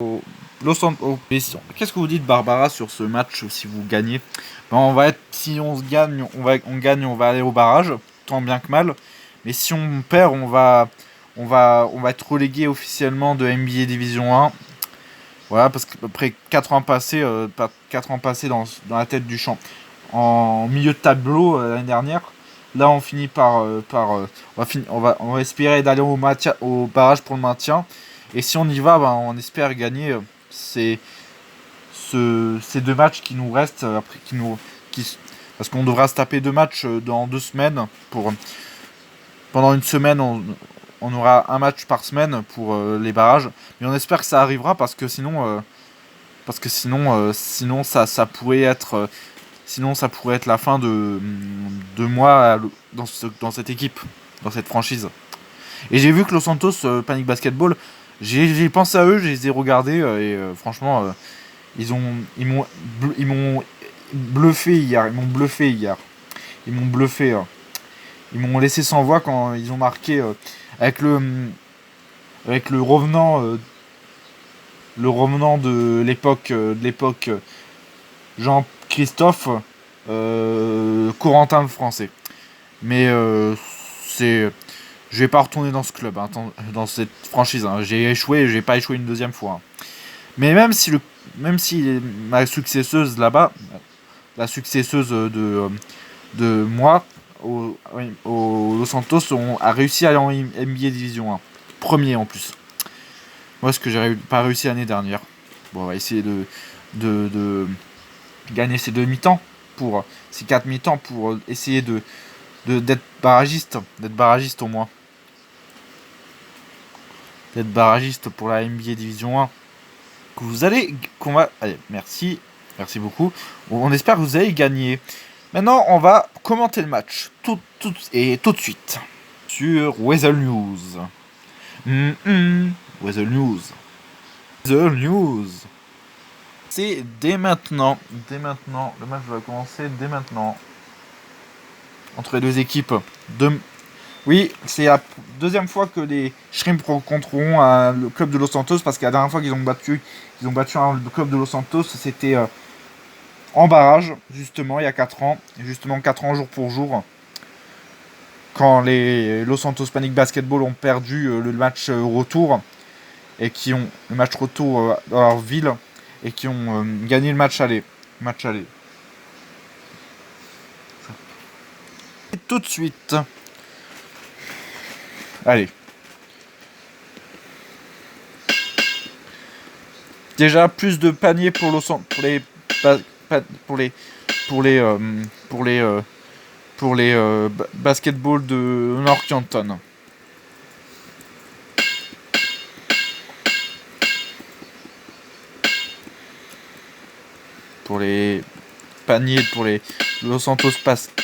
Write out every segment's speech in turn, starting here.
Qu'est-ce que vous dites, Barbara, sur ce match si vous gagnez? Si on se gagne, on va aller au barrage, tant bien que mal. Mais si on perd, on va être relégué officiellement de NBA Division 1. Voilà, parce qu'après 4 ans passés, 4 ans passés dans la tête du champ, en milieu de tableau l'année dernière, là on finit on va espérer d'aller au barrage pour le maintien. Et si on y va, ben, on espère gagner ces 2 matchs qui nous restent après parce qu'on devra se taper 2 matchs dans 2 semaines pendant une semaine on aura un match par semaine pour les barrages, mais on espère que ça arrivera sinon ça pourrait être la fin de moi dans cette équipe, dans cette franchise. Et j'ai vu que Los Santos Panic Basketball, j'ai pensé à eux, je les ai regardés et franchement ils m'ont bluffé hier, ils m'ont bluffé. Ils m'ont laissé sans voix quand ils ont marqué avec le avec le revenant de l'époque Jean-Christophe Corentin le français. Mais je vais pas retourner dans ce club, hein, dans cette franchise. Hein. J'ai échoué, j'ai pas échoué une deuxième fois. Hein. Mais même si ma successeuse là-bas, la successeuse de moi au Los Santos a réussi à aller en NBA Division 1. Premier en plus. Moi, ce que j'ai pas réussi l'année dernière. Bon, on va essayer de gagner ces 2 mi-temps pour ces 4 mi-temps pour essayer d'être barragiste au moins. D'être barragiste pour la NBA Division 1. Allez, merci beaucoup. On espère que vous allez gagner. Maintenant, on va commenter le match tout de suite sur Weather News. Weather News. Weather News. C'est dès maintenant. Le match va commencer dès maintenant. Entre les deux équipes. Oui, c'est la deuxième fois que les Shrimp rencontreront le club de Los Santos, parce que la dernière fois qu'ils ont battu le club de Los Santos, c'était en barrage, justement, il y a 4 ans. Justement, 4 ans jour pour jour. Quand les Los Santos Panic Basketball ont perdu le match retour. Et qui ont le match retour dans leur ville. Et qui ont gagné le match aller. Et tout de suite. Allez. Déjà plus de paniers pour les basketball de North Canton. Pour les paniers pour les Los Santos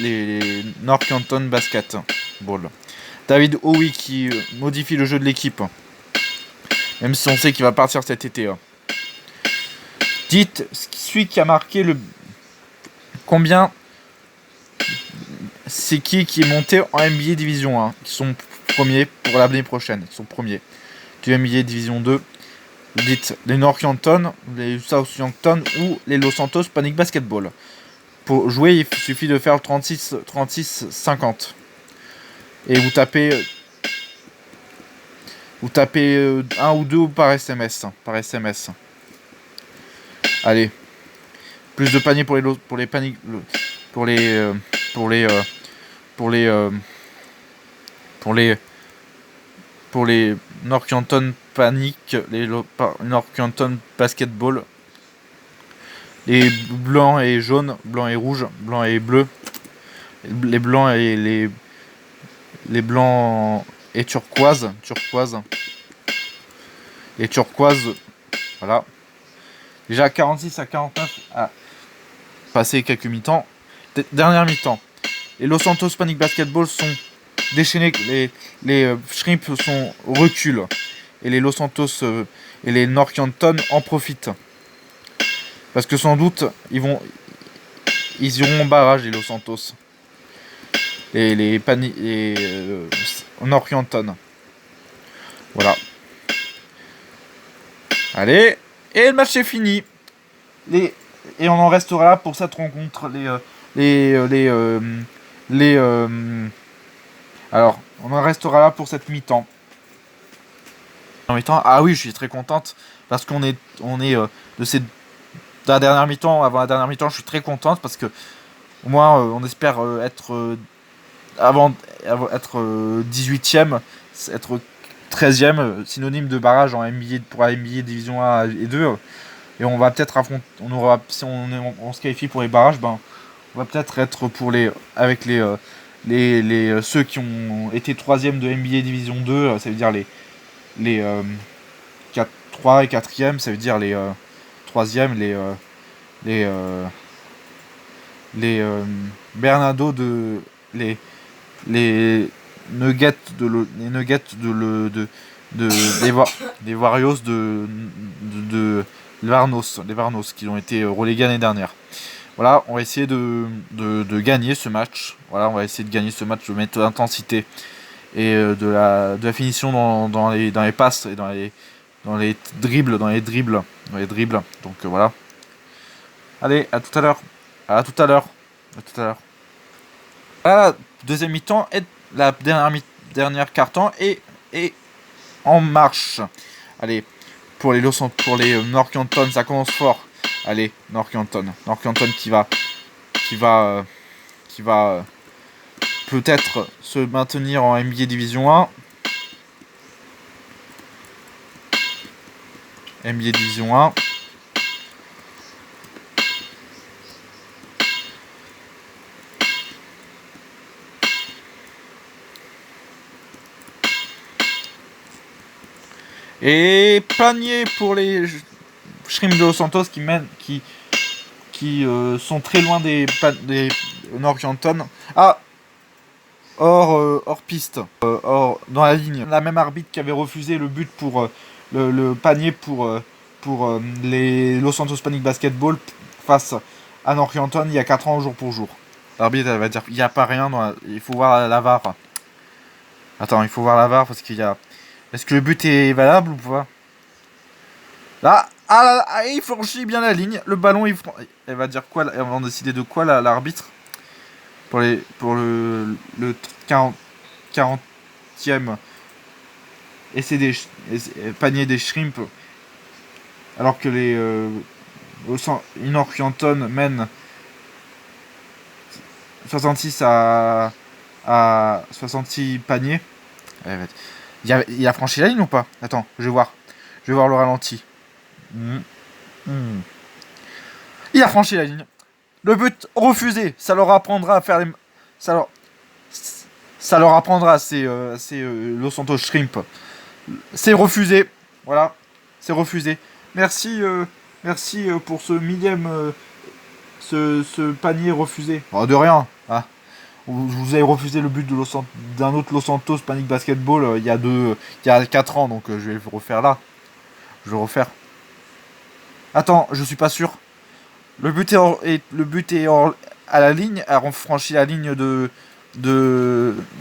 les North Canton Basketball. David Howie qui modifie le jeu de l'équipe. Même si on sait qu'il va partir cet été. Dites celui qui a marqué le combien c'est qui est monté en NBA Division 1, qui sont premiers pour l'année prochaine, qui sont premiers du NBA Division 2. Vous dites les North Canton, les South Yankton ou les Los Santos Panic Basketball. Pour jouer, il suffit de faire 36-50. Et vous tapez 1 ou 2 par SMS. Allez. Plus de paniers pour les North Canton Panic, les North Canton Basketball. Les blancs et jaunes, blancs et rouges, blancs et bleus. Les blancs et les blancs et turquoise. Les turquoises, voilà. Déjà 46-49 à passer quelques mi-temps. Dernière mi-temps. Les Los Santos Panic Basketball sont déchaînés. Les Shrimp sont recul. Et les Los Santos et les North Canton en profitent. Parce que sans doute, ils iront en barrage, les Los Santos. Et les North Canton. Voilà. Allez, et le match est fini. Et on en restera là pour cette rencontre. Alors, on en restera là pour cette mi-temps. Ah oui, je suis très contente parce qu'on est de la dernière mi-temps avant la dernière mi-temps. Je suis très contente parce que au moins on espère être avant être 18ème, être 13ème, synonyme de barrage en NBA pour la NBA Division 1 et 2. Et on va peut-être affronter, si on se qualifie pour les barrages, ben on va peut-être être pour avec ceux qui ont été 3ème de NBA Division 2, ça veut dire les 3 et 4ème, ça veut dire les 3ème, les Bernardo les Nuggets des Warriors de les Varnos qui ont été relégués l'année dernière. Voilà, on va essayer de gagner ce match. Voilà, on va essayer de gagner ce match, de mettre l'intensité et de la finition dans les passes et dans les dribbles. Donc voilà. Allez, à tout à l'heure. À tout à l'heure. À tout à l'heure. La deuxième mi-temps et la dernière quart-temps est en marche. Allez, pour les Northampton, ça commence fort. Allez, Northampton qui va peut-être se maintenir en NBA Division 1. NBA Division 1. Et panier pour les Shrimp de Los Santos qui sont très loin des Northampton. Ah, hors piste, dans la ligne. La même arbitre qui avait refusé le but pour le panier pour les Los Santos Panic Basketball face à Northampton il y a 4 ans jour pour jour. L'arbitre elle va dire il n'y a pas rien, il faut voir la VAR. Attends, il faut voir la VAR parce qu'il y a... Est-ce que le but est valable ou pas? Là, il franchit bien la ligne. Le ballon, elle va dire quoi? Elle va décider de quoi l'arbitre pour le 40e essai panier des Shrimp. Alors que les Northampton mènent 66 à 66 paniers. Il a franchi la ligne ou pas? Attends, je vais voir le ralenti. Il a franchi la ligne. Le but refusé. Ça leur apprendra à faire les... Ça leur apprendra, c'est Los Santos Shrimp. C'est refusé. Voilà. C'est refusé. Merci pour ce millième... ce panier refusé. Oh, de rien. Ah. Vous avez refusé le but d'un autre Los Santos Panic Basketball il y a 4 ans. Donc je vais le refaire là. Je vais le refaire. Attends, je suis pas sûr. Le but est à la ligne, a franchi la ligne de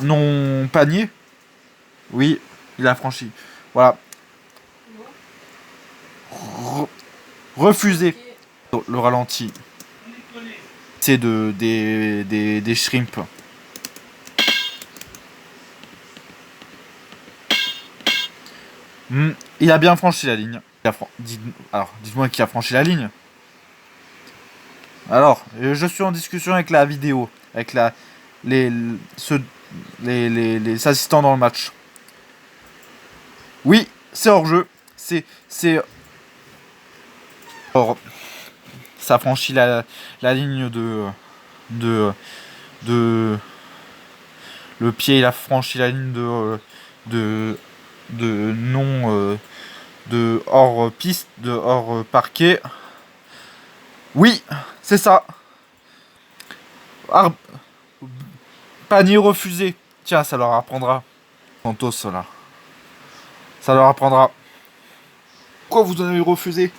non panier. Oui, il a franchi. Voilà. Refusé. Le ralenti. C'est des Shrimp. Il a bien franchi la ligne. Alors, dites-moi qui a franchi la ligne. Alors, je suis en discussion avec la vidéo, avec les assistants dans le match. Oui, c'est hors jeu. Or, ça franchit la ligne de le pied, il a franchi la ligne de non de hors piste, de hors parquet. Oui, c'est ça. Panier refusé. Tiens, ça leur apprendra. Santos, là. Ça leur apprendra. Pourquoi vous en avez refusé?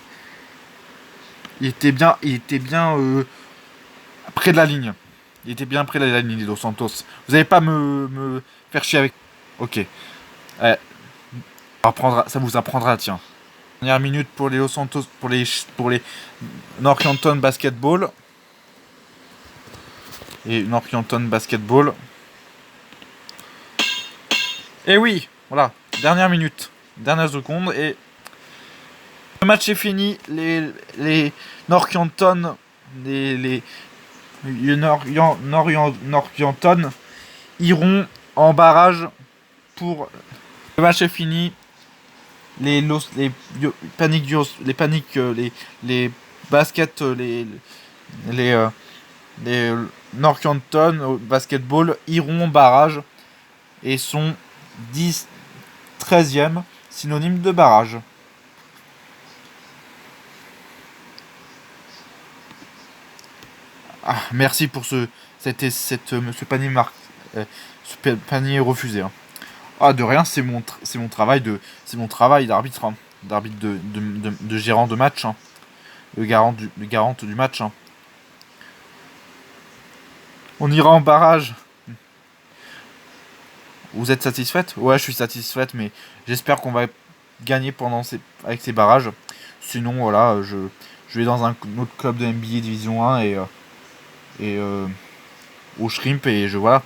Il était bien près de la ligne. Il était bien près de la ligne, Dos Santos. Vous n'allez pas me faire chier avec... Ok. Ça vous apprendra, tiens. Dernière minute pour les Los Santos, pour les Northampton Basketball. Et Northampton Basketball. Et oui, voilà, dernière minute, dernière seconde, et le match est fini. Les Northampton, les Northampton iront en barrage pour. Le match est fini. Les baskets, les Northampton au basketball iront en barrage et sont 13e, synonyme de barrage. Ah, merci pour ce panier ce panier refusé. Hein. Ah, de rien, c'est mon travail d'arbitre, hein, d'arbitre de gérant de match, hein, de garante du match. Hein. On ira en barrage. Vous êtes satisfaite? Ouais, je suis satisfaite, mais j'espère qu'on va gagner avec ces barrages. Sinon, voilà, je vais dans un autre club de NBA Division 1 et au Shrimp et voilà.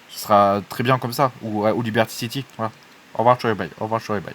Ce sera très bien comme ça. Ou Liberty City. Voilà. Au revoir, bye. Au revoir, bye.